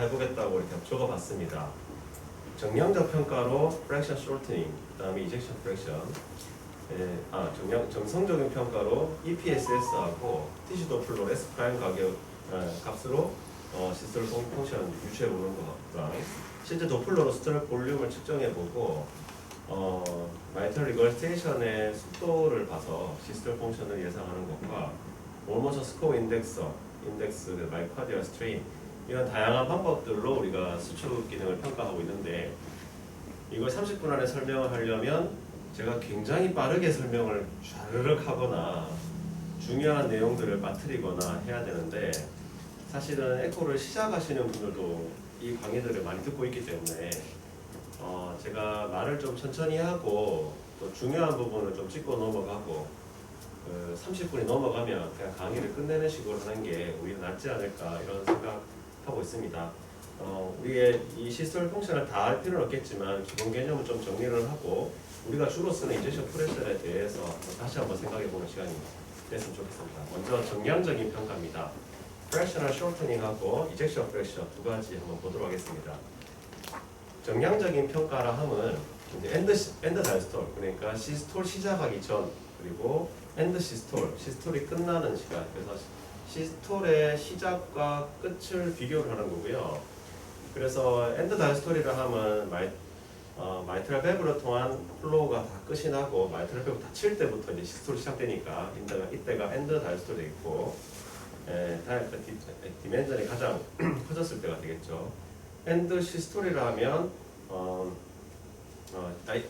해보겠다고 이렇게 적어봤습니다. 정량적 평가로 프랙션 쇼트닝, 그다음에 이젝션 프랙션, 정성적인 평가로 EPSS하고 티슈 도플러 S 프라임 값으로 시스템 펑션 유추해보는 거랑 실제 도플러로 스트랩 볼륨을 측정해보고 마이터 리거스테이션의 속도를 봐서 시스템 펑션을 예상하는 것과 올모션 스코어 인덱스, 마이카디얼 스트레인 이런 다양한 방법들로 우리가 수축 기능을 평가하고 있는데 이걸 30분 안에 설명을 하려면 제가 굉장히 빠르게 설명을 좌르륵 하거나 중요한 내용들을 빠뜨리거나 해야 되는데 사실은 에코를 시작하시는 분들도 이 강의들을 많이 듣고 있기 때문에 제가 말을 좀 천천히 하고 또 중요한 부분을 좀 짚고 넘어가고 30분이 넘어가면 그냥 강의를 끝내는 식으로 하는 게 오히려 낫지 않을까 이런 생각하고 있습니다. 우리의 이 시스템 펑션을 다 할 필요는 없겠지만 기본 개념을 좀 정리를 하고 우리가 주로 쓰는 이젝션 프레셔에 대해서 다시 한번 생각해보는 시간이 됐으면 좋겠습니다. 먼저 정량적인 평가입니다. 프랙셔널 쇼트닝하고 이젝션 프랙셔 두 가지 한번 보도록 하겠습니다. 정량적인 평가라 함은 이제 엔드 다이스톨, 그러니까 시스톨 시작하기 전 그리고 엔드 시스톨이 끝나는 시간, 그래서 시스톨의 시작과 끝을 비교를 하는 거고요. 그래서 엔드 다이스톨이라 함은 마이트럴 밸브를 통한 플로우가 다 끝이 나고 마이트럴 밸브 닫힐 때부터 이제 시스톨이 시작되니까 이때가 엔드 다이스톨이 있고 디멘전이 가장 커졌을 때가 되겠죠. 엔드 시스톨이라 하면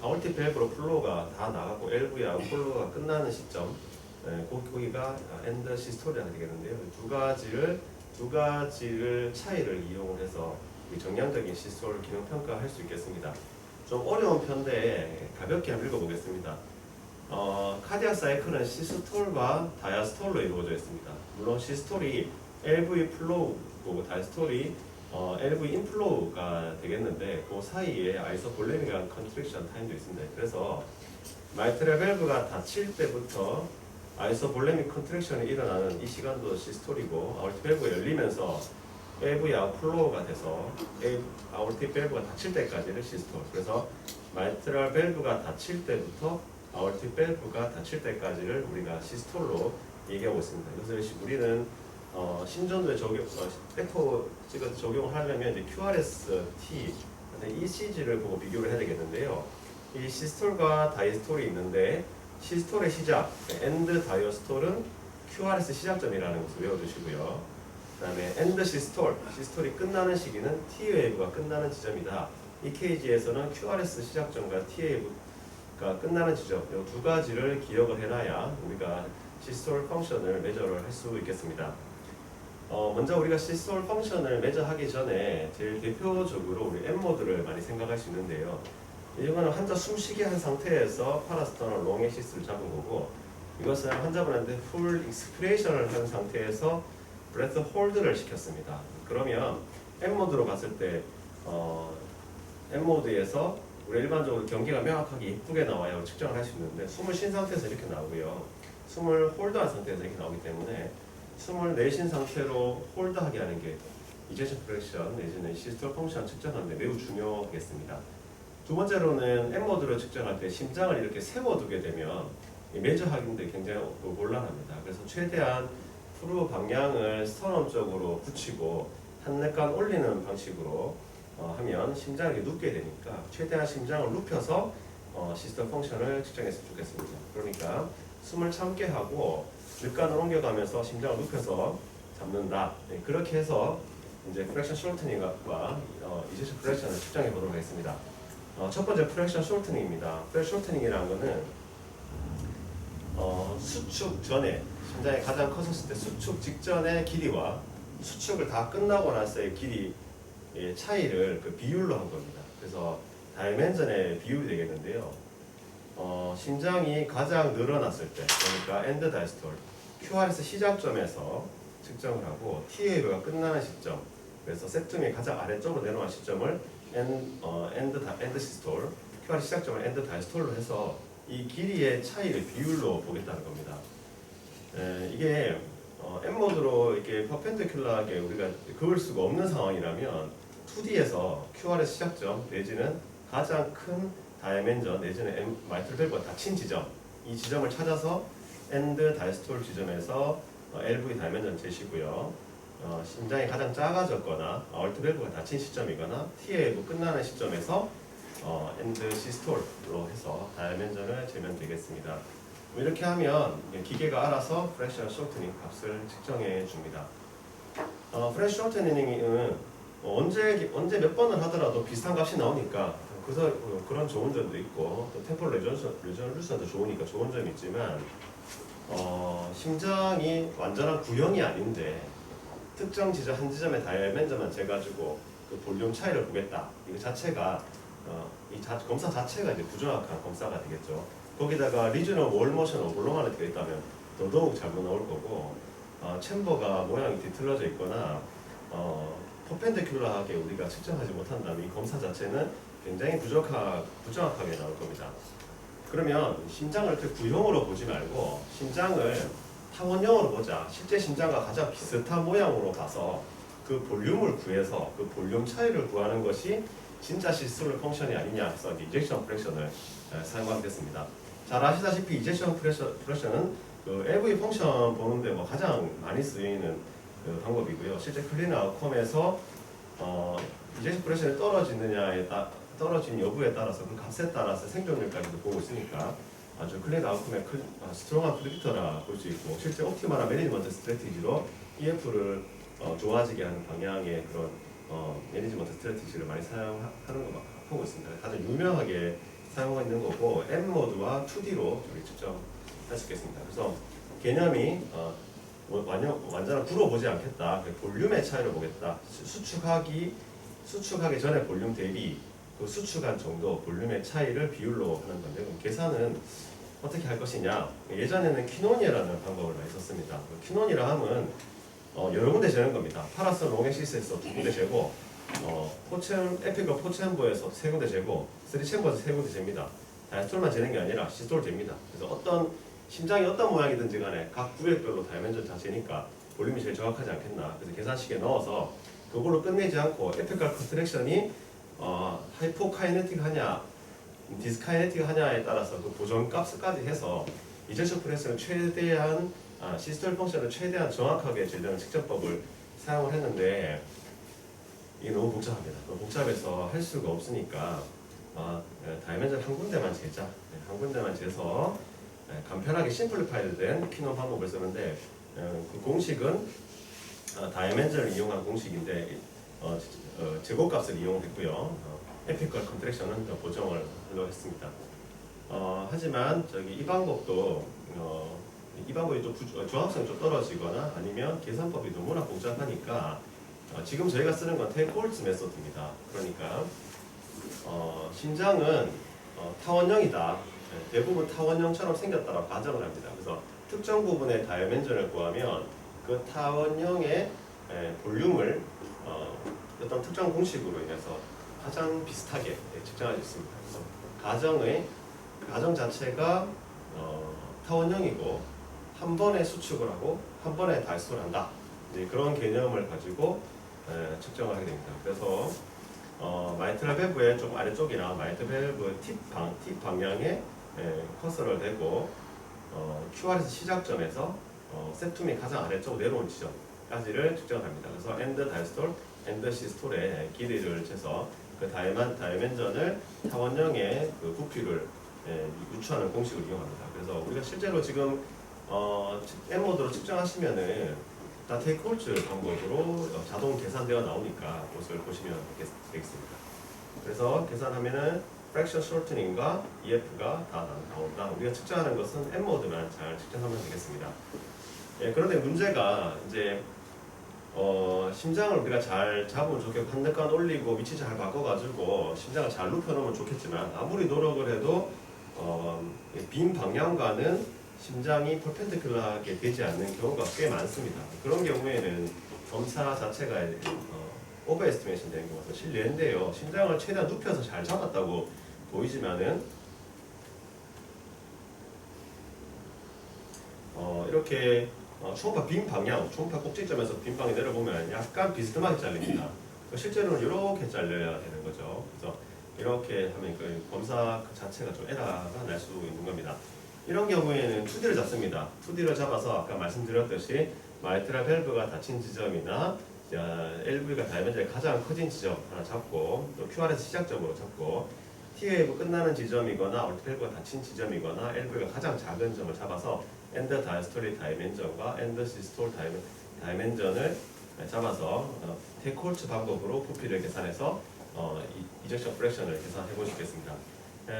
아울티 밸브로 플로우가 다 나가고 LV하고 플로우가 끝나는 시점, 거기가 엔드 시스톨이라고 되겠는데요. 두 가지를 차이를 이용을 해서 정량적인 시스톨 기능 평가할 수 있겠습니다. 좀 어려운 편인데 가볍게 한번 읽어보겠습니다. 카디악 사이클은 시스톨과 다이아스톨로 이루어져 있습니다. 물론 시스톨이 LV 플로우고 다이아스톨이 LV 인플로우가 되겠는데 그 사이에 아이소볼레믹한 컨트랙션 타임도 있습니다. 그래서 마이트럴 밸브가 닫힐 때부터 아이소볼레믹 컨트랙션이 일어나는 이 시간도 시스톨이고 아울티 밸브가 열리면서 LV 아웃플로우가 돼서 아울티 밸브가 닫힐 때까지를 시스톨. 그래서 마이트럴 밸브가 닫힐 때부터 아울티 밸브가 닫힐 때까지를 우리가 시스톨로 얘기하고 있습니다. 그래서 우리는 심전도에 에코 찍어서 적용을 하려면 이제 QRS-T, ECG를 보고 비교를 해야 되겠는데요. 이 시스톨과 다이스톨이 있는데 시스톨의 시작, 엔드 다이어스톨은 QRS 시작점이라는 것을 외워두시고요. 그 다음에 엔드 시스톨이 끝나는 시기는 T웨이브가 끝나는 지점이다. EKG에서는 QRS 시작점과 T웨이브가 끝나는 지점, 이 두 가지를 기억을 해놔야 우리가 시스톨 펑션을 매저를 할 수 있겠습니다. 먼저 우리가 시스톨 펑션을 매저하기 전에 제일 대표적으로 우리 M모드를 많이 생각할 수 있는데요. 이거는 환자 숨쉬게 한 상태에서 파라스토널 롱엑시스를 잡은 거고, 이것은 환자분한테 풀 익스피레이션을 한 상태에서 브레스 홀드를 시켰습니다. 그러면 M모드로 갔을 때 M모드에서 우리 일반적으로 경계가 명확하게 이쁘게 나와야 측정을 할 수 있는데 숨을 쉰 상태에서 이렇게 나오고요. 숨을 홀드한 상태에서 이렇게 나오기 때문에 숨을 내쉰 상태로 홀드하게 하는 게 이젝션 프랙션 내지는 시스톨 펑션 측정하는 데 매우 중요하겠습니다. 두 번째로는 M모드를 측정할 때 심장을 이렇게 세워두게 되면 매저하기인데 굉장히 곤란합니다. 그래서 최대한 프루 방향을 스터넘 쪽으로 붙이고 한내간 올리는 방식으로 하면 심장이 눕게 되니까 최대한 심장을 눕혀서 시스톨 펑션을 측정했으면 좋겠습니다. 그러니까 숨을 참게 하고 늑간을 옮겨가면서 심장을 눕혀서 잡는다. 그렇게 해서 이제 프랙션 쇼트닝과 이젝션 프랙션을 측정해 보도록 하겠습니다. 첫 번째 프랙션 쇼트닝입니다. 프랙션 쇼트닝이라는 것은 수축 전에 심장이 가장 컸었을 때 수축 직전의 길이와 수축을 다 끝나고 나서의 길이의 차이를 그 비율로 한 겁니다. 그래서 다이멘전의 비율이 되겠는데요. 심장이 가장 늘어났을 때, 그러니까 엔드 다이스톨, QRS 시작점에서 측정을 하고 T웨이브가 끝나는 시점, 그래서 septum이 가장 아래쪽으로 내려온 시점을 엔드 시스톨, QRS 시작점을 엔드 다이스톨로 해서 이 길이의 차이를 비율로 보겠다는 겁니다. 이게 M 모드로 이렇게 퍼펜디큘러하게 우리가 그을 수가 없는 상황이라면 2D에서 QRS 시작점 내지는 가장 큰 다이멘전 내지는 마이트럴 밸브가 닫힌 지점, 이 지점을 찾아서 엔드 다이스톨 지점에서 LV 다이멘전 재시고요. 심장이 가장 작아졌거나 얼트 밸브가 닫힌 시점이거나 TA도 끝나는 시점에서 엔드 시스톨로 해서 다이멘전을 재면 되겠습니다. 이렇게 하면 기계가 알아서 프랙션 쇼트닝 값을 측정해 줍니다. 프랙션 쇼트닝은 언제 몇 번을 하더라도 비슷한 값이 나오니까 그래서 그런 좋은 점도 있고 또 템포 레졸루션도 좋으니까 좋은 점이 있지만 심장이 완전한 구형이 아닌데 특정 지점 한 지점의 다이멘전만 재가지고 그 볼륨 차이를 보겠다. 이거 자체가 검사 자체가 이제 부정확한 검사가 되겠죠. 거기다가 리저널 월모션 오블롱하게 있다면 더더욱 잘못 나올 거고 챔버가 모양이 뒤틀려져 있거나 퍼펜디큘러하게 우리가 측정하지 못한다면 이 검사 자체는 굉장히 부정확하게 나올 겁니다. 그러면 심장을 이렇게 구형으로 보지 말고 심장을 타원형으로 보자. 실제 심장과 가장 비슷한 모양으로 봐서 그 볼륨을 구해서 그 볼륨 차이를 구하는 것이 진짜 시스톨 펑션이 아니냐 해서 이젝션 프랙션을 사용하겠습니다. 잘 아시다시피 이젝션 프랙션은 그 LV 펑션 보는데 뭐 가장 많이 쓰이는 그 방법이고요. 실제 클린 아웃컴에서 이젝션 프랙션이 떨어진 여부에 따라서 그 값에 따라서 생존율까지도 보고 있으니까 아주 클린 아웃컴의 스트롱한 프리딕터라 볼 수 있고 실제 옵티멀한 매니지먼트 스트래티지로 EF를 좋아지게 하는 방향의 그런 매니지먼트 스트래티지를 많이 사용하는 거 보고 있습니다. 가장 유명하게 사용하고 있는 거고 M 모드와 2D로 측정할 수 있겠습니다. 그래서 개념이 완전한 불어보지 않겠다. 볼륨의 차이를 보겠다. 수축하기 전에 볼륨 대비 그 수축한 정도 볼륨의 차이를 비율로 하는 건데 그럼 계산은 어떻게 할 것이냐. 예전에는 키노니라는 방법을 많이 썼습니다. 키노니라 함은 여러 군데 재는 겁니다. 파라선 롱엑시스에서 2군데 재고 에피컬 포챔버에서 3군데 재고 3챔버에서 3군데 잽니다. 다이스톨만 재는 게 아니라 시스톨 잽니다. 그래서 심장이 어떤 모양이든지 간에 각 구획별로 다이멘전 다 재니까 볼륨이 제일 정확하지 않겠나. 그래서 계산식에 넣어서 그걸로 끝내지 않고 에피컬 컨트랙션이 하이포카이네틱 하냐 디스카이네틱 하냐에 따라서 그 보정값까지 해서 이젝션 프랙션을 최대한 시스톨 펑션을 최대한 정확하게 재려는 측정법을 사용을 했는데 이게 너무 복잡합니다. 너무 복잡해서 할 수가 없으니까 다이멘전 한 군데만 재자. 한 군데만 재서 간편하게 심플리파이드 된 키노 방법을 쓰는데 그 공식은 다이멘전을 이용한 공식인데 제곱값을 이용했고요. 에피컬 컨트랙션은 보정을 하려고 했습니다. 하지만 이 방법도 이 방법이 좀 정확성이 좀 떨어지거나 아니면 계산법이 너무나 복잡하니까 지금 저희가 쓰는 건 테이크홀츠 메소드입니다. 그러니까 심장은 타원형이다. 대부분 타원형처럼 생겼다라고 가정을 합니다. 그래서 특정 부분의 다이멘전을 구하면 그 타원형의 볼륨을 어떤 특정 공식으로 인해서 가장 비슷하게 측정할 수 있습니다. 그래서 가정 자체가 타원형이고 한 번에 수축을 하고 한 번에 달수를 한다. 그런 개념을 가지고 측정을 하게 됩니다. 그래서 마이트럴 밸브의 좀 아래쪽이나 마이트럴 밸브 팁 방향에 커서를 대고 QR에서 시작점에서 세툼이 가장 아래쪽 내려온 지점까지를 측정합니다. 그래서 엔드 다이스톨, 엔드 시스톨의 길이를 재서 그 다이멘전을 타원형의 그 부피를 유추하는 공식을 이용합니다. 그래서 우리가 실제로 지금 M 모드로 측정하시면은 다 테이크홀츠 방법으로 자동 계산되어 나오니까 그것을 보시면 되겠습니다. 그래서 계산하면은 프랙션 쇼트닝과 EF가 다 나온다. 우리가 측정하는 것은 M 모드만 잘 측정하면 되겠습니다. 그런데 문제가 이제 심장을 우리가 잘 잡으면 좋겠고 한대간 올리고 위치 잘 바꿔가지고 심장을 잘 눕혀놓으면 좋겠지만 아무리 노력을 해도 빈 방향과는 심장이 퍼펜디큘러하게 되지 않는 경우가 꽤 많습니다. 그런 경우에는 검사 자체가 오버에스티메이션 되는 경우가 실례인데요. 심장을 최대한 눕혀서 잘 잡았다고 보이지만은 이렇게 초음파 빔 방향, 초음파 꼭지점에서 빔방이 내려보면 약간 비스듬하게 잘립니다. 실제로는 이렇게 잘려야 되는 거죠. 그래서 이렇게 하면 그 검사 그 자체가 좀 에러가 날 수 있는 겁니다. 이런 경우에는 2D를 잡습니다. 2D를 잡아서 아까 말씀드렸듯이 마이트랄 밸브가 닫힌 지점이나 LV가 다이아메트리 가장 커진 지점 하나 잡고 또 QRS 시작점으로 잡고 T웨이브 끝나는 지점이거나 얼트 밸브가 닫힌 지점이거나 LV가 가장 작은 점을 잡아서 엔드 다이스톨릭 다이멘전과 엔드 시스톨 다이멘전을 잡아서 테콜츠 방법으로 부피를 계산해서 이젝션 프랙션을 계산해 보시겠습니다.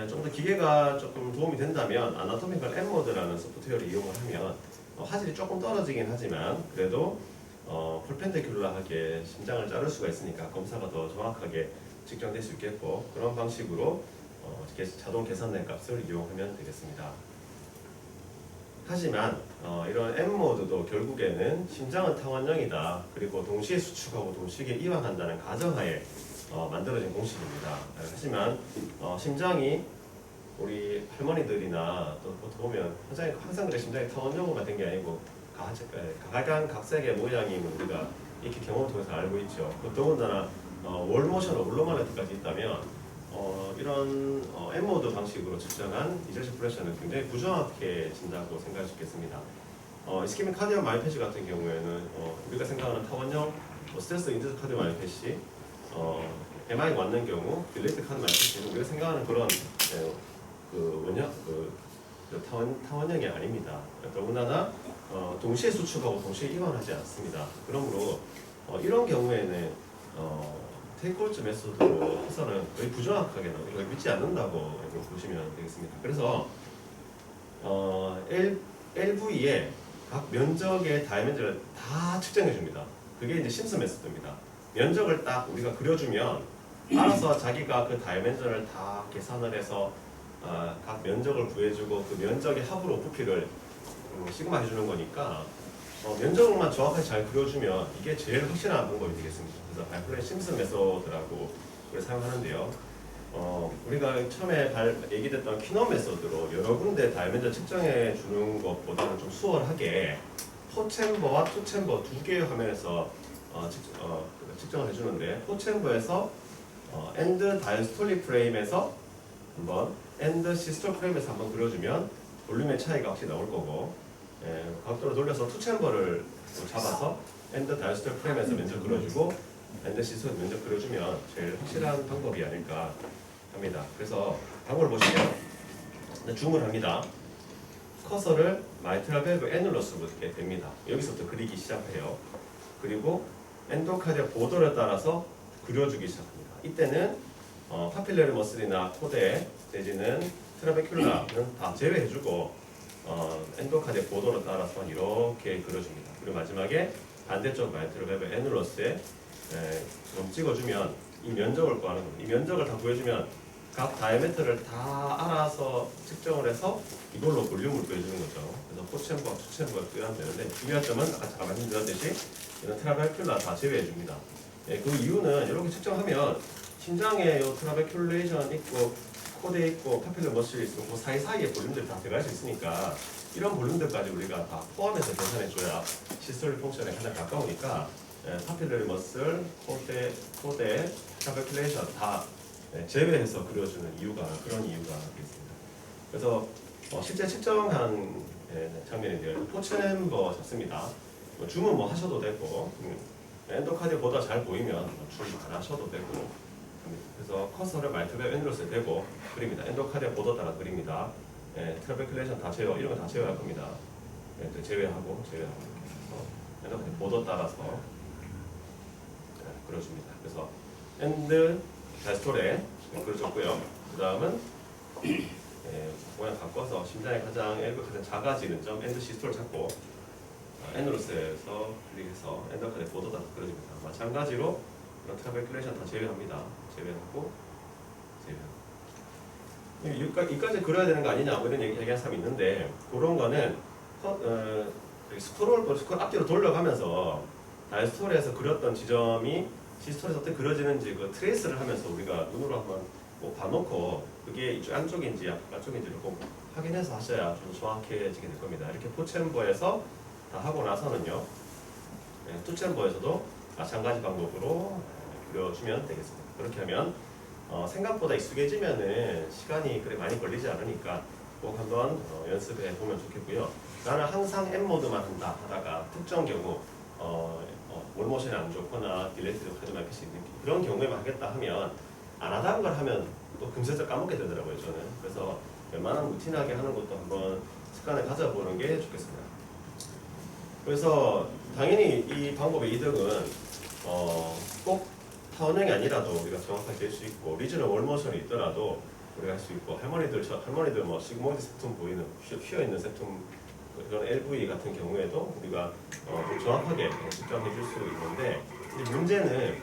좀 더 기계가 조금 도움이 된다면 아나토미컬 엠모드라는 소프트웨어를 이용을 하면 화질이 조금 떨어지긴 하지만 그래도 풀펜디큘러하게 심장을 자를 수가 있으니까 검사가 더 정확하게 측정될 수 있겠고 그런 방식으로 자동 계산된 값을 이용하면 되겠습니다. 하지만 이런 M모드도 결국에는 심장은 타원형이다. 그리고 동시에 수축하고 동시에 이완한다는 가정하에 만들어진 공식입니다. 하지만 심장이 우리 할머니들이나 또 보면 항상 그래 심장이 타원형으로만 된 게 아니고 각각의 모양이 우리가 이렇게 경험을 통해서 알고 있죠. 더군다나 월모션 오블로마레트까지 있다면 이런 M모드 방식으로 측정한 이젝션 프레셔는 굉장히 부정확해진다고 생각할 수 있겠습니다. 이스케믹 카디오 마이패시 같은 경우에는 우리가 생각하는 타원형 스트레스 인듀스 카디오 마이패시 MI가 왔는 경우 딜레이트 카디오 마이패시는 우리가 생각하는 그런 타원형이 아닙니다. 더군다나 동시에 수축하고 동시에 이완하지 않습니다. 그러므로 이런 경우에는 테이크홀츠 메소드로 해서는 거의 부정확하게 이걸 믿지 않는다고 보시면 되겠습니다. 그래서 LV의 각 면적의 다이멘전을 다 측정해 줍니다. 그게 이제 심슨 메소드입니다. 면적을 딱 우리가 그려주면 알아서 자기가 그 다이멘전을 다 계산을 해서 각 면적을 구해주고 그 면적의 합으로 부피를 시그마 해주는 거니까 면적만 정확하게 잘 그려주면 이게 제일 확실한 방법이 되겠습니다. 그래서 바이플레이 심슨 메소드라고 사용하는데요. 우리가 처음에 얘기됐던 키넘 메소드로 여러 군데 다이멘전 측정해 주는 것보다는 좀 수월하게 포챔버와 투챔버 두 개의 화면에서 측정을 해주는데 포챔버에서 엔드 다이스톨릭 프레임에서 한번 엔드 시스톨 프레임에서 한번 그려주면 볼륨의 차이가 확실히 나올 거고 각도를 돌려서 투챔버를 잡아서 엔드 다이스톨 프레임에서 면적 그려주고 엔드 시스톨 면적 그려주면 제일 확실한 방법이 아닐까 합니다. 그래서 방법을 보시면 줌을 합니다. 커서를 마이트랄 밸브 애눌러스로 이렇게 됩니다. 여기서부터 그리기 시작해요. 그리고 엔도카디아 보더를 따라서 그려주기 시작합니다. 이때는 파필러리 머슬이나 코대 내지는 트라베큘라는 다 제외해주고 엔도카디아 보더를 따라서 이렇게 그려줍니다. 그리고 마지막에 반대쪽 마이트랄 밸브 애눌러스에 좀 찍어주면 이 면적을 구하는 겁니다. 이 면적을 다 구해주면 각 다이아메트를 다 알아서 측정을 해서 이걸로 볼륨을 구해주는 거죠. 그래서 포챔버와 투챔버가 구하면 되는데 중요한 점은 아까 잠깐 말씀드렸듯이 이런 트라베큘라 다 제외해줍니다. 그 이유는 이렇게 측정하면 심장에 요 트라베큘레이션 있고 코드에 있고 파필러 머슬이 있고 그 사이사이에 볼륨들이 다 들어갈 수 있으니까 이런 볼륨들까지 우리가 다 포함해서 계산해줘야 시스톨릭 펑션에 가장 가까우니까 파필러리 머슬, 코데, 트라베큘레이션 다 제외해서 그려주는 이유가 그런 이유가 있습니다. 그래서 실제 측정한 장면인데요. 포챔버 잡습니다. 줌은 뭐 하셔도 되고 엔도카디보다 잘 보이면 줌 안 하셔도 되고 그래서 커서를 마이트랄 애눌러스에 대고 그립니다. 엔도카디아 보더 따라 그립니다. 트라베큘레이션 다 제외 이런 거 다 제외할 겁니다. 제외하고 엔도카디아 보더 따라서 그려줍니다. 그래서 엔드 다이스톨에 그려줬고요. 그 다음은 모양 바꿔서 심장의 LV 가장 작아지는 점 엔드 시스톨 잡고 애눌러스에서 클릭해서 엔도카디아 보더 따라 그려줍니다. 마찬가지로 트라베큘레이션 다 제외합니다. 제외하고 여기까지 그려야 되는 거 아니냐 이런 얘기하는 사람이 있는데 그런 거는 스크롤 앞뒤로 돌려가면서 다이스톨에서 그렸던 지점이 시스톨에서 어떻게 그려지는지 그 트레이스를 하면서 우리가 눈으로 한번 봐놓고 그게 이쪽 안쪽인지 앞쪽인지를 꼭 확인해서 하셔야 좀 정확해지게 될 겁니다. 이렇게 포챔버에서 다 하고 나서는요, 투챔버에서도 마찬가지 방법으로 그려주면 되겠습니다. 그렇게 하면 생각보다 익숙해지면은 시간이 그래 많이 걸리지 않으니까 꼭 한번 연습해 보면 좋겠고요. 나는 항상 M 모드만 한다 하다가 특정 경우 몰모션이 안 좋거나 딜레이트도 하지 말수 있는 그런 경우에만 하겠다 하면 안 하다는 걸 하면 또 금세적 까먹게 되더라고요, 저는. 그래서 웬만하면 루틴하게 하는 것도 한번 습관을 가져보는 게 좋겠습니다. 그래서 당연히 이 방법의 이득은 꼭 타원형이 아니라도 우리가 정확하게 될 수 있고 리즈널 월모션이 있더라도 우리가 할 수 있고 할머니들 뭐 시그모이드 세툼 보이는 휘어 있는 세툼 그런 LV 같은 경우에도 우리가 좀 정확하게 측정해 줄 수 있는데 문제는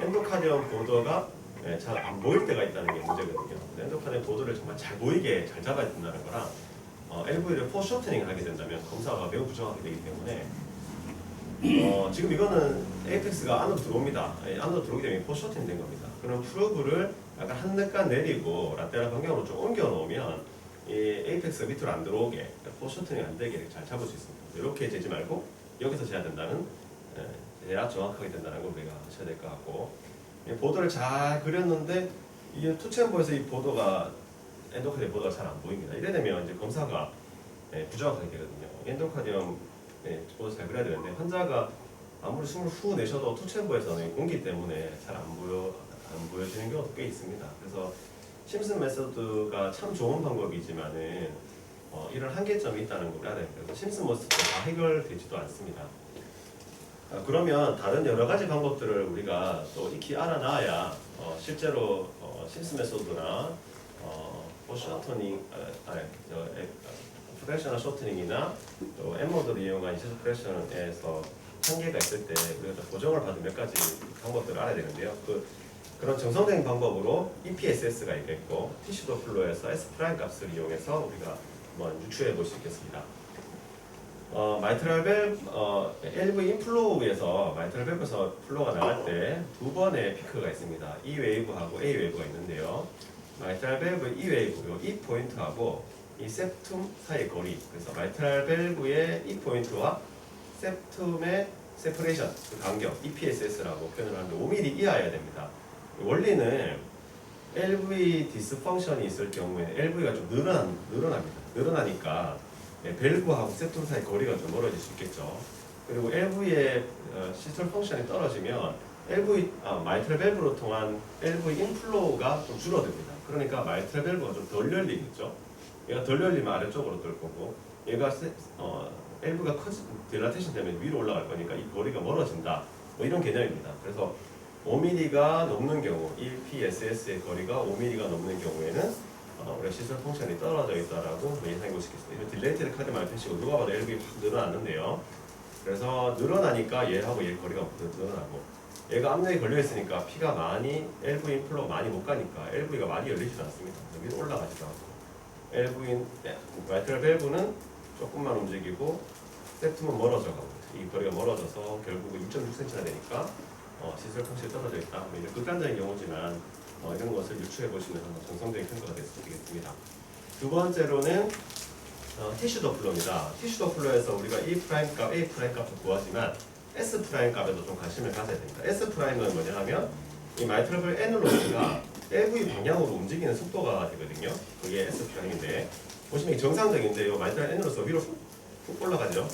엔도카디언 보더가 잘 안 보일 때가 있다는 게 문제거든요. 엔도카디언 보더를 정말 잘 보이게 잘 잡아야 된다는 거랑 LV를 포셔터닝 하게 된다면 검사가 매우 부정하게 되기 때문에 지금 이거는 에이펙스가 안으로 들어옵니다. 안으로 들어오기 때문에 포셔팅 된 겁니다. 그럼 프로브를 약간 한 칸 내리고 라테랄 방향으로 좀 옮겨 놓으면 이 에이펙스가 밑으로 안 들어오게 포셔팅이 안 되게 잘 잡을 수 있습니다. 이렇게 재지 말고 여기서 재야 된다는 재야 정확하게 된다는 걸 우리가 아셔야 될 것 같고 보도를 잘 그렸는데 이 투챔버에서 이 보도가 엔도카디언 보도가 잘 안 보입니다. 이래 되면 이제 검사가 부정확하게 되거든요. 엔도카디언 보도 잘 그려야 되는데 환자가 아무리 숨을 후 내셔도 투챔버에서는 공기 때문에 잘 안 보여지는 경우도 꽤 있습니다. 그래서 심슨 메소드가 참 좋은 방법이지만은 이런 한계점이 있다는 걸 알아야 됩니다. 그래서 심슨 메소드가 다 해결되지도 않습니다. 그러면 다른 여러 가지 방법들을 우리가 또 익히 알아놔야 실제로 심슨 메소드나 포셔터닝, 프레셔널 쇼트닝이나 또 M모드를 이용한 이세스 프레셔에서 한계가 있을 때 우리가 보정을 받은 몇 가지 방법들을 알아야 되는데요. 그런 정성적인 방법으로 EPSS가 있겠고 티슈도 플로에서 S 프라임 값을 이용해서 우리가 한번 유추해 볼 수 있겠습니다. 마이트럴 밸브 LV 인플로우에서 마이트럴 밸브에서 플로우가 나갈 때 두 번의 피크가 있습니다. E 웨이브하고 A 웨이브가 있는데요. 마이트럴 밸브 E 웨이브, 이 포인트하고 이 septum 사이의 거리, 그래서 마이트럴 밸브의 이 포인트와 septum의 세퍼레이션, 그 간격, EPSS라고 표현을 하는데 5mm 이하여야 됩니다. 원리는 LV 디스펑션이 있을 경우에 LV가 좀 늘어납니다. 늘어나니까 밸브하고 septum 사이 거리가 좀 멀어질 수 있겠죠. 그리고 LV의 시스템 펑션이 떨어지면 마이트럴 밸브로 통한 LV 인플로우가 좀 줄어듭니다. 그러니까 마이트럴 밸브가 좀 덜 열리겠죠. 얘가 덜 열리면 아래쪽으로 들 거고 얘가 LV가 딜라테이션 때문에 위로 올라갈 거니까 이 거리가 멀어진다. 뭐 이런 개념입니다. 그래서 5mm가 넘는 경우, EPSS의 거리가 5mm가 넘는 경우에는 우리가 시설 펑션이 떨어져 있다라고 예상해 볼 수 있겠습니다. 이거 딜레이티드 카드 많이 펴시고 누가 봐도 LV 확 늘어났는데요. 그래서 늘어나니까 얘하고 얘 거리가 늘어나고 얘가 압력이 걸려 있으니까 피가 많이 LV 인플로가 많이 못 가니까 LV가 많이 열리지도 않습니다. 위로 올라가지도 않고 마이트럴 밸브는 조금만 움직이고 septum은 멀어져 가고 이 거리가 멀어져서 결국 6.6cm나 되니까 시설 펑션이 떨어져 있다. 이런 극단적인 경우지만 이런 것을 유추해 보시는 한번 정성적인 평가가 될 수 있겠습니다. 두 번째로는 티슈 더플러입니다. 티슈 더플러에서 우리가 E 프라임 값, A 프라임 값을 구하지만 S 프라임 값에도 좀 관심을 가져야 됩니다. S 프라임은 뭐냐 하면 이 마이트럴 애널로스가 LV 방향으로 움직이는 속도가 되거든요. 그게 S 프라임인데 보시면 정상적인데 이 마이트럴 애널로스가 위로 훅 올라가죠.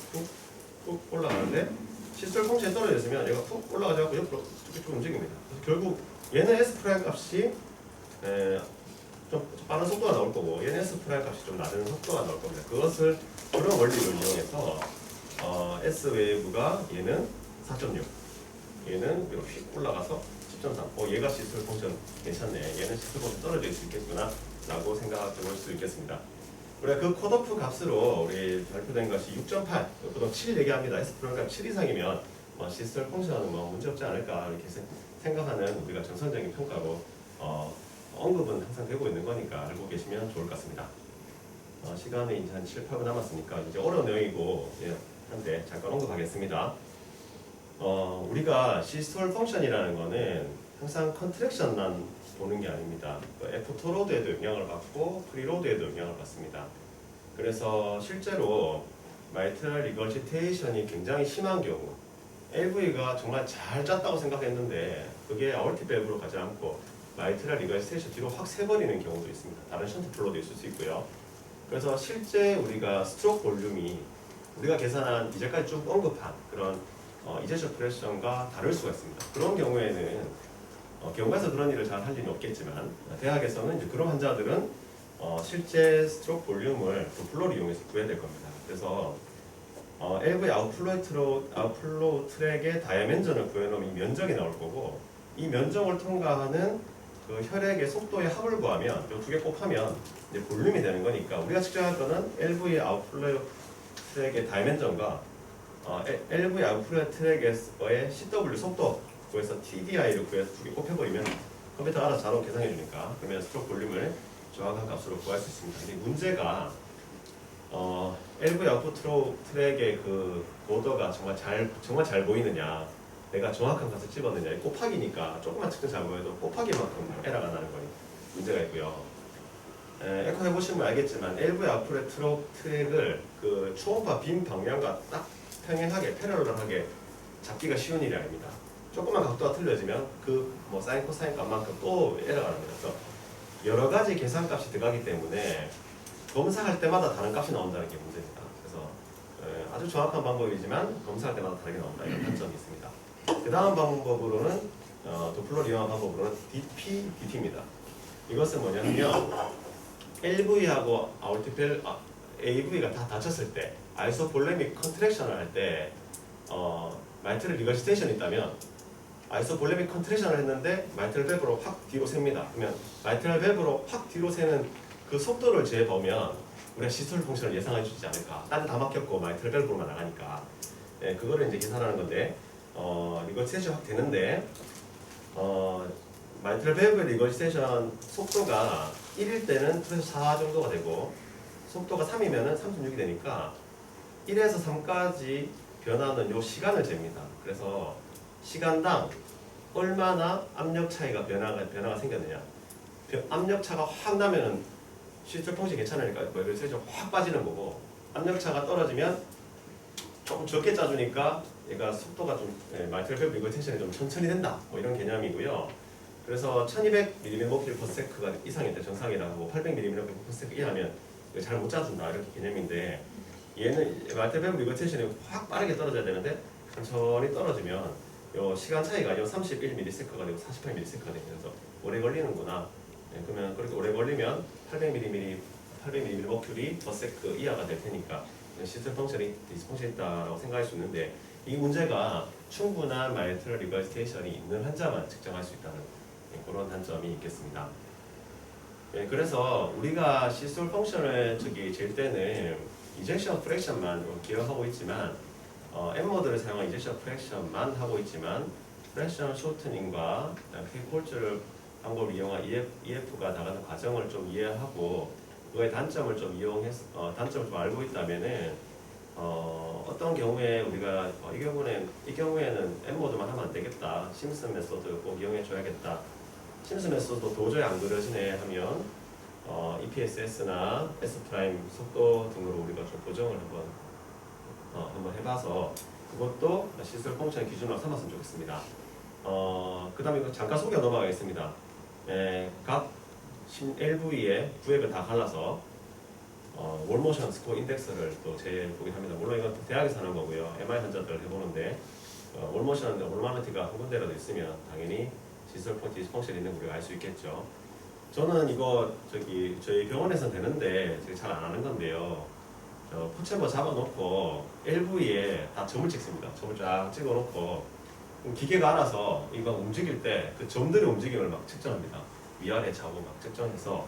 훅 올라가는데 시스템 펑션이 떨어졌으면 얘가 훅 올라가지고 옆으로 쭉 움직입니다. 그래서 결국 얘는 S 프라임 값이 좀 빠른 속도가 나올 거고 얘는 S 프라임 값이 좀 낮은 속도가 나올 겁니다. 그런 원리를 이용해서 S 웨이브가 얘는 4.6, 얘는 위로 휙 올라가서 10.3. 얘가 시스템 펑션 괜찮네. 얘는 시스템 펑션 떨어질 수 있겠구나 라고 생각해 볼 수 있겠습니다. 우리가 그 컷오프 값으로 우리 발표된 것이 6.8, 보통 7 얘기합니다. S 프라임 값 7 이상이면 시스템 펑션은 문제 없지 않을까 이렇게 생각하는 우리가 정상적인 평가로 언급은 항상 되고 있는 거니까 알고 계시면 좋을 것 같습니다. 시간이 이제 한 7, 8분 남았으니까 이제 어려운 내용이고 한데 잠깐 언급하겠습니다. 우리가 시스톨 펑션이라는 거는 항상 컨트랙션만 보는 게 아닙니다. 애프터로드에도 영향을 받고 프리로드에도 영향을 받습니다. 그래서 실제로 마이트럴 리거시테이션이 굉장히 심한 경우, LV가 정말 잘 짰다고 생각했는데 그게 아ortic 밸브로 가지 않고 마이트럴 리거시테이션 뒤로 확 새버리는 경우도 있습니다. 다른 션트 플로도 있을 수 있고요. 그래서 실제 우리가 스트로크 볼륨이 우리가 계산한 이제까지 쭉 언급한 그런 이제션 프레션과 다를 수가 있습니다. 그런 경우에는 경과에서 그런 일을 잘 할 리는 없겠지만 대학에서는 이제 그런 환자들은 실제 스트로크 볼륨을 도플러를 이용해서 구해야 될 겁니다. 그래서 LV 아웃플로우 트랙의 다이멘전을 구해놓으면 이 면적이 나올 거고, 이 면적을 통과하는 그 혈액의 속도의 합을 구하면 이 두 개 곱하면 이제 볼륨이 되는 거니까 우리가 측정할 거는 LV 아웃플로우 트랙의 다이멘전과 LV 아웃플로우 트랙의 CW 속도 구해서 TDI를 구해서 두 개 곱해버리면 컴퓨터가 알아서 자동 계산해 주니까 그러면 스트로크 볼륨을 정확한 값으로 구할 수 있습니다. 근데 문제가 LV 아웃플로우 트랙의 그 보더가 정말 잘 보이느냐, 내가 정확한 값을 집었느냐, 곱하기니까 조금만 측정 잘 보여도 곱하기만큼 에러가 나는 거니 문제가 있고요. 에코 해보시면 알겠지만 LV 아웃플로우 트랙을 그 초음파 빔 방향과 딱 평행하게 패러럴하게 잡기가 쉬운 일이 아닙니다. 조금만 각도가 틀려지면 그 뭐 사인 코사인 값만큼 또 에러가 납니다. 그래서 여러 가지 계산값이 들어가기 때문에 검사할 때마다 다른 값이 나온다는 게 문제입니다. 그래서 아주 정확한 방법이지만 검사할 때마다 다르게 나온다, 이런 단점이 있습니다. 그 다음 방법으로는 도플러를 이용한 방법으로는 DPDT입니다. 이것은 뭐냐면 LV하고 AV가 다 닫혔을 때 아이소볼레믹 컨트랙션을 할 때 마이트럴 리거시테이션이 있다면 아이소볼레믹 컨트랙션을 했는데 마이트럴 밸브로 확 뒤로 셉니다. 그러면 마이트럴 밸브로 확 뒤로 새는 그 속도를 재보면 우리가 시스톨 펑션을 예상해 주지 않을까. 딴 데 다 막혔고 마이트럴 밸브로만 나가니까. 그거를 이제 계산하는 건데 리거시테이션 확 되는데 마이트럴 밸브 리거시테이션 속도가 1일 때는 2에서 4 정도가 되고 속도가 3이면은 36이 되니까 1에서 3까지 변하는 요 시간을 잽니다. 그래서 시간당 얼마나 압력 차이가 변화가 생겼느냐. 압력 차가 확 나면은 시스톨 펑션이 괜찮으니까 리거시테이션 확 빠지는 거고, 압력 차가 떨어지면 조금 적게 짜주니까 얘가 속도가 좀 마이트럴 밸브 리거시테이션이 좀 천천히 된다, 뭐 이런 개념이고요. 그래서 1200mmMK/s가 이상일 때 정상이라고, 800mmM/s 이하면 잘 못 짜준다, 이렇게 개념인데, 얘는 마이트럴 밸브 리거시테이션이 확 빠르게 떨어져야 되는데 천천히 떨어지면 요 시간 차이가 아니고 31ms가 되고 48ms가 되고 그래서 오래 걸리는구나. 그러면 그렇게 오래 걸리면 800mmM/s 이하가 될 테니까 시스템 펑션이 디스펑션이 있다라고 생각할 수 있는데, 이 문제가 충분한 마이트럴 리거시테이션이 있는 환자만 측정할 수 있다는 그런 단점이 있겠습니다. 그래서 우리가 시스톨 펑션을 잴 때는 이젝션 프랙션만 기억하고 있지만 엠모드를 사용한 이젝션 프랙션만 하고 있지만 프랙션 쇼트닝과 콜줄 방법을 이용한 EF가 나가는 과정을 좀 이해하고 그거의 단점을 좀 단점을 좀 알고 있다면은 어떤 경우에 우리가 이 경우에는 엠모드만 하면 안 되겠다, 심슨 메소드 꼭 이용해 줘야겠다, 심슨 메소드 도저히 안 그려지네 하면 EPSS나 S 프라임 속도 등으로 우리가 좀 고정을 한번 해봐서 그것도 시스톨 펑션 기준으로 삼았으면 좋겠습니다. 그 다음에 이거 잠깐 소개 넘어가겠습니다. 각 LV의 구획을 다 갈라서 월모션 스코어 인덱스를 또 재보긴 합니다. 물론 이건 대학에서 하는 거고요. MI 환자들 해보는데 월모션 월마노티가 한 군데라도 있으면 당연히 시스톨 펑션이 있는 거 우리가 알 수 있겠죠. 저는 이거 저희 병원에서 되는데 잘 안 하는 건데요. 포체버 잡아놓고 LV에 다 점을 찍습니다. 점을 쫙 찍어놓고 기계가 알아서 이거 움직일 때 그 점들의 움직임을 막 측정합니다. 위아래 좌우 막 측정해서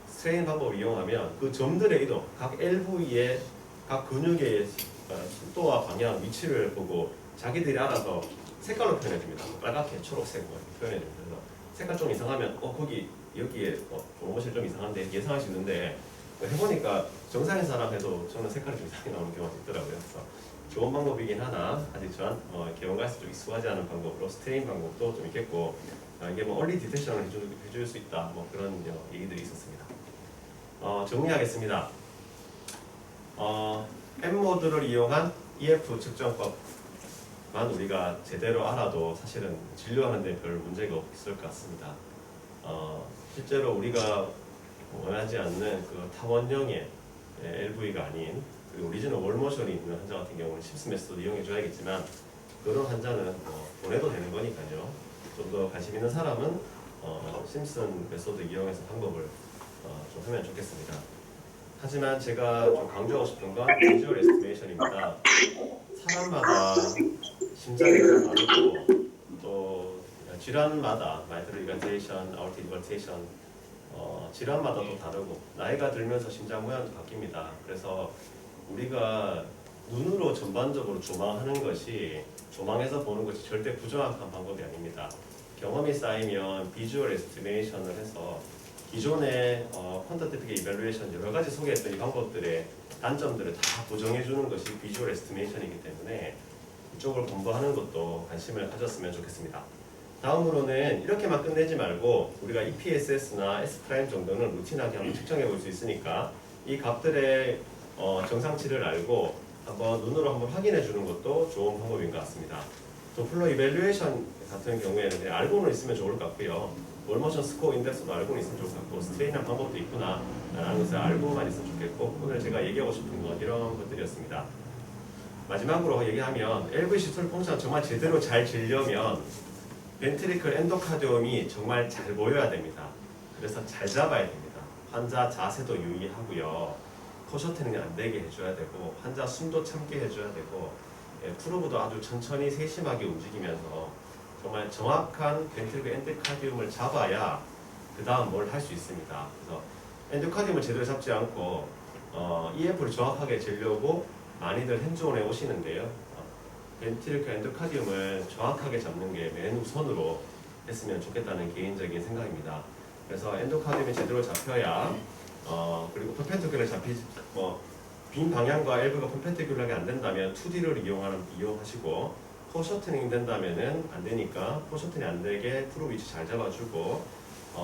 스트레인 방법을 이용하면 그 점들의 이동, 각 LV의 각 근육의 속도와 방향, 위치를 보고 자기들이 알아서 색깔로 표현해줍니다. 빨갛게, 초록색 표현해줍니다. 그래서 색깔 좀 이상하면 여기에 프로모션 좀 이상한데 예상할 수 있는데 해보니까 정상인 사람 해도 저는 색깔이 좀 이상하게 나오는 경우가 있더라고요. 그래서 좋은 방법이긴 하나 아직 전 개원가에서 좀 익숙하지 않은 방법으로 스트레인 방법도 좀 있겠고 이게 뭐 얼리 디텍션을 해줄 수 있다, 뭐 그런 얘기들이 있었습니다. 정리하겠습니다. M 모드를 이용한 EF 측정법만 우리가 제대로 알아도 사실은 진료하는 데 별 문제가 없을 것 같습니다. 실제로 우리가 원하지 않는 그 타원형의 LV가 아닌 그리고 오리지널 월모션이 있는 환자 같은 경우는 심스 메소드 이용해 줘야겠지만 그런 환자는 보내도 되는 거니까요. 좀 더 관심 있는 사람은 심슨 메소드 이용해서 방법을 좀 하면 좋겠습니다. 하지만 제가 좀 강조하고 싶은 건 비주얼 에스티메이션입니다. 사람마다 심장이 다르고 또 질환마다 마이트럴 이간테이션, 아ortic 이간테이션 질환마다 또 다르고 나이가 들면서 심장 모양도 바뀝니다. 그래서 우리가 눈으로 전반적으로 조망하는 것이 조망해서 보는 것이 절대 부정확한 방법이 아닙니다. 경험이 쌓이면 비주얼 에스티메이션을 해서 기존의 퀀터티티브 이밸루에이션 여러 가지 소개했던 이 방법들의 단점들을 다 보정해 주는 것이 비주얼 에스티메이션이기 때문에 이쪽을 공부하는 것도 관심을 가졌으면 좋겠습니다. 다음으로는 이렇게만 끝내지 말고 우리가 EPSS나 S' 정도는 루틴하게 한번 측정해 볼 수 있으니까 이 값들의 정상치를 알고 한번 눈으로 한번 확인해 주는 것도 좋은 방법인 것 같습니다. 도플러 이밸루에이션 같은 경우에는 그냥 알고는 있으면 좋을 것 같고요. 월모션 스코어 인덱스도 알고는 있으면 좋을 것 같고 스트레인한 방법도 있구나 라는 것을 알고만 있으면 좋겠고 오늘 제가 얘기하고 싶은 건 이런 것들이었습니다. 마지막으로 얘기하면 LV 시스톨 펑션 정말 제대로 잘 재려면 벤트리클 엔도카디움이 정말 잘 보여야 됩니다. 그래서 잘 잡아야 됩니다. 환자 자세도 유의하고요. 포셔팅이 안 되게 해줘야 되고 환자 숨도 참게 해줘야 되고 프로브도 아주 천천히 세심하게 움직이면서 정말 정확한 벤트리클 엔도카디움을 잡아야 그 다음 뭘 할 수 있습니다. 그래서 엔도카디움을 제대로 잡지 않고 EF를 정확하게 재려고 많이들 핸즈온에 오시는데요. 벤트리클 엔도카디움을 정확하게 잡는 게 맨 우선으로 했으면 좋겠다는 개인적인 생각입니다. 그래서 엔도카디움이 제대로 잡혀야 그리고 퍼펜디큘러 잡히지 빈 방향과 엘브가 퍼펜디큘러하게 안 된다면 2D를 이용하시고 포셔트닝 된다면은 안 되니까 포셔트닝 안 되게 프로 위치 잘 잡아주고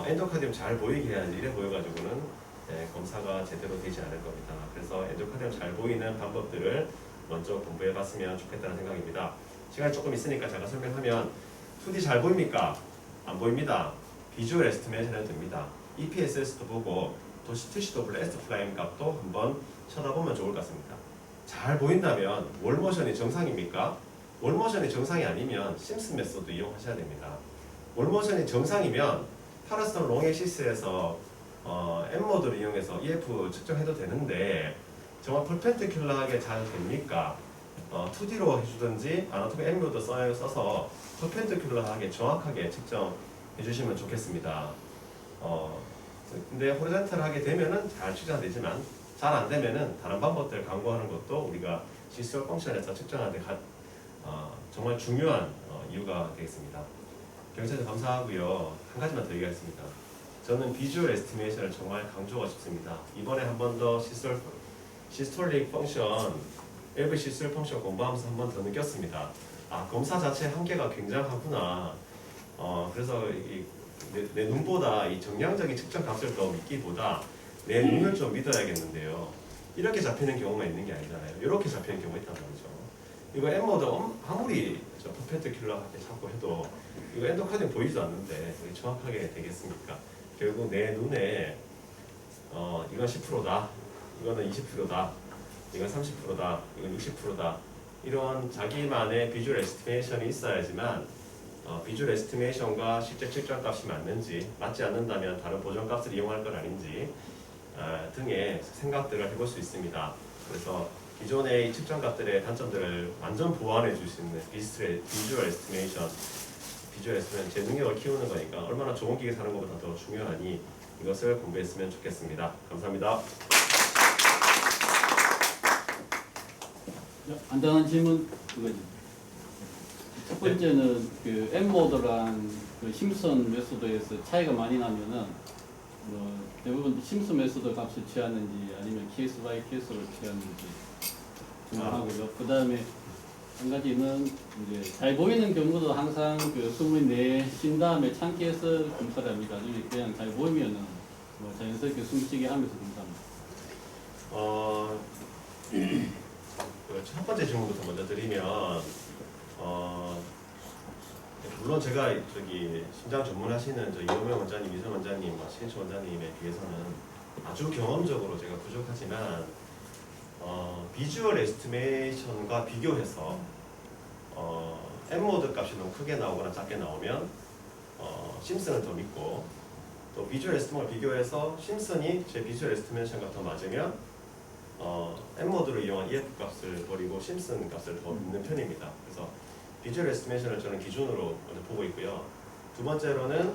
엔도카디움 잘 보이게 해야지 이래 보여가지고는 검사가 제대로 되지 않을 겁니다. 그래서 엔도카디움 잘 보이는 방법들을 먼저 공부해봤으면 좋겠다는 생각입니다. 시간이 조금 있으니까 제가 설명하면 2D 잘 보입니까? 안 보입니다. 비주얼 에스티메이션 해도 됩니다. EPSS도 보고 투시도블 S 플라임 값도 한번 쳐다보면 좋을 것 같습니다. 잘 보인다면 월모션이 정상입니까? 월모션이 정상이 아니면 심슨 메소드 이용하셔야 됩니다. 월모션이 정상이면 파라스톤 롱엑시스에서 M모드를 이용해서 EF 측정해도 되는데 정말 퍼펜디큘러하게 잘 됩니까? 2D로 해주든지 아나토미 M모드 써서 퍼펜디큘러하게 정확하게 측정해 주시면 좋겠습니다. 근데 호리젠탈하게 되면은 잘 측정되지만 잘 안 되면은 다른 방법들 강구하는 것도 우리가 시스템 펑션에서 측정하는 데 정말 중요한 이유가 되겠습니다. 경찰에 감사하고요. 한 가지만 더 얘기하겠습니다. 저는 비주얼 에스티메이션을 정말 강조하고 싶습니다. 이번에 한 번 더 시스톨릭 펑션, LV 시스톨 펑션 공부하면서 한 번 더 느꼈습니다. 검사 자체 한계가 굉장하구나. 그래서 내 눈보다 이 정량적인 측정 값을 더 믿기보다 내 눈을 좀 믿어야겠는데요. 이렇게 잡히는 경우가 있는 게 아니잖아요. 이렇게 잡히는 경우가 있단 말이죠. 이거 M모드 아무리 퍼펜디큘러하게 잡고 해도 이거 엔도카디움 보이지도 않는데 정확하게 되겠습니까? 결국 내 눈에 이건 10%다, 이거는 20%다, 이건 30%다, 이건 60%다 이런 자기만의 비주얼 에스티메이션이 있어야지만 비주얼 에스티메이션과 실제 측정 값이 맞는지 맞지 않는다면 다른 보정 값을 이용할 건 아닌지 등의 생각들을 해볼 수 있습니다. 그래서 기존의 측정 값들의 단점들을 완전 보완해 줄 수 있는 비주얼 에스티메이션 제 능력을 키우는 거니까 얼마나 좋은 기계 사는 것보다 더 중요하니 이것을 공부했으면 좋겠습니다. 감사합니다. 간단한 질문 그거지. 첫 번째는 그 M모드랑 그 심슨 메소드에서 차이가 많이 나면은 대부분 심슨 메소드 값을 취하는지 아니면 케이스 바이 케이스로 취하는지 궁금하고요. 그 다음에 한 가지는 이제 잘 보이는 경우도 항상 그 숨을 내쉰 다음에 참기해서 검사를 합니다. 나중에 그냥 잘 보이면은 자연스럽게 숨쉬게 하면서 검사합니다. 첫 번째 질문부터 먼저 드리면 물론 제가 저기 심장 전문하시는 저 이호명 원장님, 이선 원장님, 신인철 원장님에 비해서는 아주 경험적으로 제가 부족하지만 비주얼 에스티메이션과 비교해서 M모드 값이 너무 크게 나오거나 작게 나오면 심슨을 더 믿고 또 비주얼 에스티메이션과 비교해서 심슨이 제 비주얼 에스티메이션과 더 맞으면 M모드로 이용한 EF 값을 버리고 심슨 값을 더 믿는 편입니다. 그래서 비주얼 에스티메이션을 저는 기준으로 보고 있고요. 두 번째로는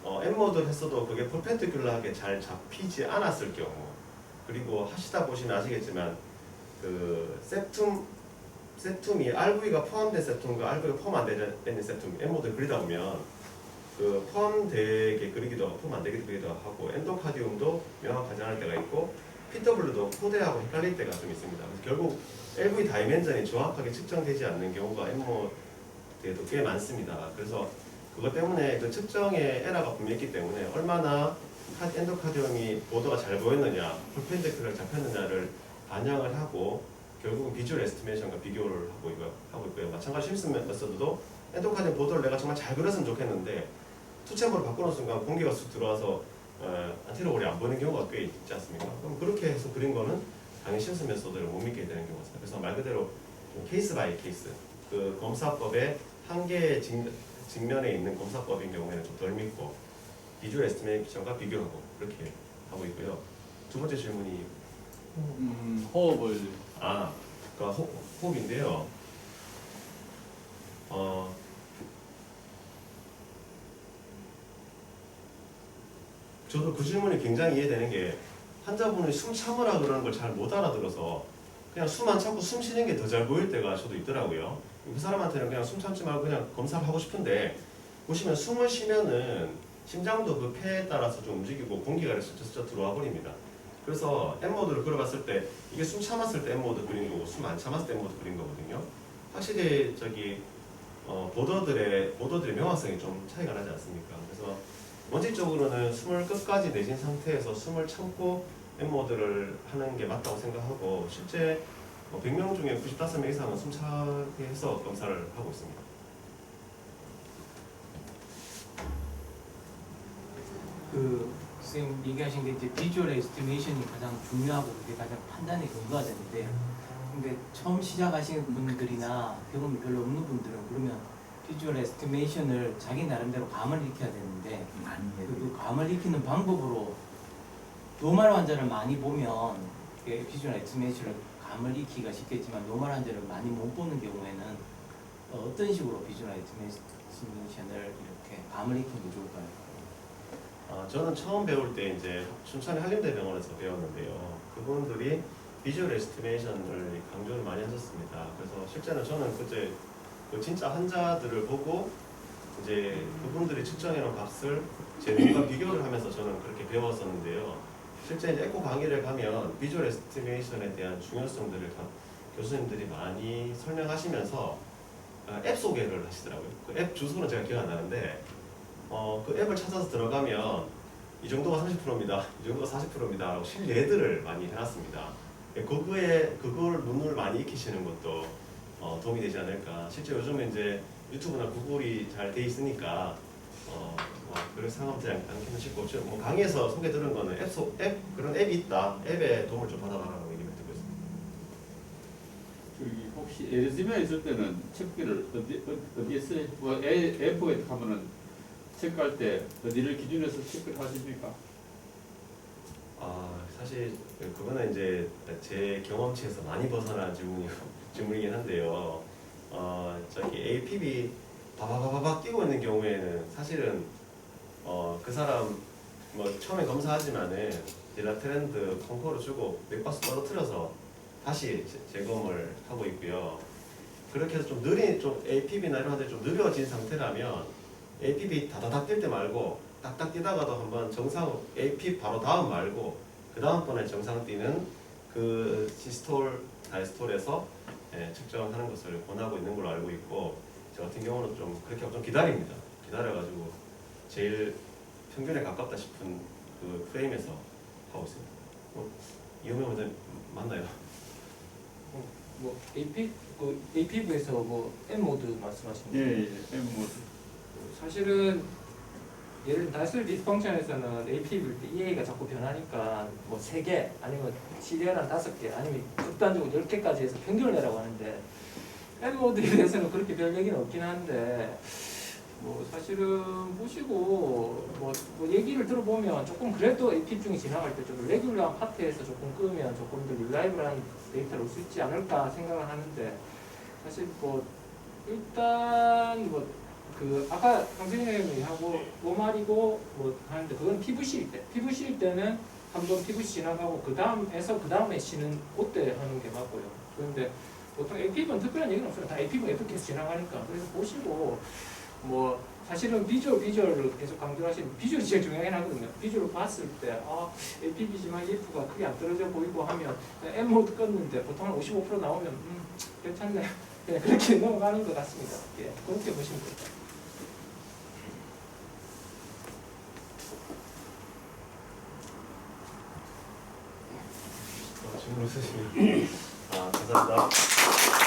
M모드를 했어도 그게 퍼펜디큘러하게 잘 잡히지 않았을 경우, 그리고 하시다 보시면 아시겠지만 그 세툼이 RV가 포함된 세툼과 RV가 포함 안 되는 세툼 M모드를 그리다 보면 그 포함되게 그리기도 하고 포함 안 되게 그리기도 하고 엔도카디움도 명확하지 않을 때가 있고 PW도 코드하고 헷갈릴 때가 좀 있습니다. 그래서 결국 LV 다이멘전이 정확하게 측정되지 않는 경우가 M모드에도 꽤 많습니다. 그래서 그것 때문에 그 측정의 에러가 분명했기 때문에 얼마나 엔도카디움이 보도가 잘 보였느냐, 퍼펜디큘러를 잡혔느냐를 반영을 하고 결국은 비주얼 에스티메이션과 비교를 하고 있고요. 마찬가지 심슨 메서드도 엔도카디움 보도를 내가 정말 잘 그렸으면 좋겠는데 투챔버를 바꾸는 순간 공기가 쑥 들어와서 안티로볼이 안 보이는 경우가 꽤 있지 않습니까? 그럼 그렇게 해서 그린 거는 당연히 심슨 메소드를 못 믿게 되는 경우가 있습니다. 그래서 말 그대로 케이스 바이 케이스, 그 검사법의 한계의 직면에 있는 검사법인 경우에는 좀 덜 믿고 비주얼 에스티메이션과 비교하고 그렇게 하고 있고요. 두 번째 질문이 호흡을 그러니까 호흡인데요. 저도 그 질문이 굉장히 이해되는 게 환자분이 숨 참으라 그러는 걸 잘 못 알아들어서 그냥 숨 안 참고 숨 쉬는 게 더 잘 보일 때가 저도 있더라고요. 그 사람한테는 그냥 숨 참지 말고 그냥 검사를 하고 싶은데 보시면 숨을 쉬면은 심장도 그 폐에 따라서 좀 움직이고 공기가 스쳐 들어와 버립니다. 그래서 M모드를 그려봤을 때 이게 숨 참았을 때 M모드 그린 거고 숨 안 참았을 때 M모드 그린 거거든요. 확실히 저기 보더들의 명확성이 좀 차이가 나지 않습니까? 그래서 원칙적으로는 숨을 끝까지 내쉰 상태에서 숨을 참고 M모드를 하는 게 맞다고 생각하고 실제 100명 중에 95명 이상은 숨차게 해서 검사를 하고 있습니다. 그 선생님 얘기하신 게 이제 비주얼 에스티메이션이 가장 중요하고 그게 가장 판단의 근거가 되는데, 근데 처음 시작하시는 분들이나 경험이 별로 없는 분들은 그러면 비주얼 에스티메이션을 자기 나름대로 감을 익혀야 되는데 그 감을 익히는 방법으로 노말 환자를 많이 보면 비주얼 에스티메이션을 감을 익히기가 쉽겠지만 노말 환자를 많이 못 보는 경우에는 어떤 식으로 비주얼 에스티메이션을 이렇게 감을 익히는 게 좋을까요? 저는 처음 배울 때 이제 춘천의 한림대병원에서 배웠는데요. 그분들이 비주얼 에스티메이션을 강조를 많이 하셨습니다. 그래서 실제는 저는 그때 그 진짜 환자들을 보고 이제 그분들이 측정해놓은 값을 제 눈과 비교를 하면서 저는 그렇게 배웠었는데요. 실제 이제 에코 강의를 가면 비주얼 에스티메이션에 대한 중요성들을 교수님들이 많이 설명하시면서 앱 소개를 하시더라고요. 그 앱 주소는 제가 기억 안 나는데 그 앱을 찾아서 들어가면 이 정도가 30%입니다. 이 정도가 40%입니다. 라고 실례들을 많이 해놨습니다. 그걸 눈을 많이 익히시는 것도 도움이 되지 않을까. 실제 요즘에 이제 유튜브나 구글이 잘 돼 있으니까 그럴 상황되지 않기는 쉽고 강의에서 소개 들은 거는 그런 앱이 있다. 앱에 도움을 좀 받아봐라고 얘기를 듣고 있습니다. 저기 혹시 에르지메 있을 때는 체크기를 어디에 써요? 뭐 F에 가면은 체크할 때 어디를 기준해서 체크를 하십니까? 사실 그거는 이제 제 경험치에서 많이 벗어난 질문이긴 한데요. 저기 APB 바바바바바 끼고 있는 경우에는 사실은 그 사람 뭐 처음에 검사하지만은 디라트렌드 콩코를 주고 몇 박스 떨어뜨려서 다시 재검을 하고 있고요. 그렇게 해서 좀 APB나 이런 것들이 좀 느려진 상태라면 APB 다다닥 뛸 때 말고 딱딱 뛰다가도 한번 정상 AP 바로 다음 말고 그 다음번에 정상 뛰는 그 시스톨, 다이스톨에서 측정하는 것을 권하고 있는 걸로 알고 있고, 저 같은 경우는 좀 그렇게 좀 기다립니다. 기다려가지고 제일 평균에 가깝다 싶은 그 프레임에서 하고 있습니다. 이호명 원장님 맞나요? 뭐 APV에서 뭐 M 모드 말씀하시는 예, 거예요? 예, M 모드. 사실은 예를 들어 다이스 디스펑션에서는 AP일 때 EA가 자꾸 변하니까 뭐 3개 아니면 CDR 한 5개 아니면 극단적으로 10개까지 해서 평균을 내라고 하는데 M 모드에 대해서는 그렇게 별 얘기는 없긴 한데 뭐 사실은 보시고 뭐 얘기를 들어보면 조금 그래도 AP 중에 지나갈 때 좀 레귤러한 파트에서 조금 끄면 조금 더 릴라이블한 데이터를 올 수 있지 않을까 생각을 하는데 사실 뭐 일단 뭐 그 아까 강선생님이 하고 오말이고 뭐 하는데 그건 PVC일 때는 한번 PVC 지나가고 그 다음에 쉬는 그때 하는 게 맞고요. 그런데 보통 APV는 특별한 얘기는 없어요. 다 APV FK에서 지나가니까. 그래서 보시고 뭐 사실은 비주얼을 계속 강조하시는 비주얼이 제일 중요하긴 하거든요. 비주얼을 봤을 때 APV지만 EF가 크게 안 떨어져 보이고 하면 M 모드 껐는데 보통 한 55% 나오면 괜찮네. 그냥 그렇게 넘어가는 것 같습니다. 예, 그렇게 보시면 됩니다. 질문 있으시면 감사합니다.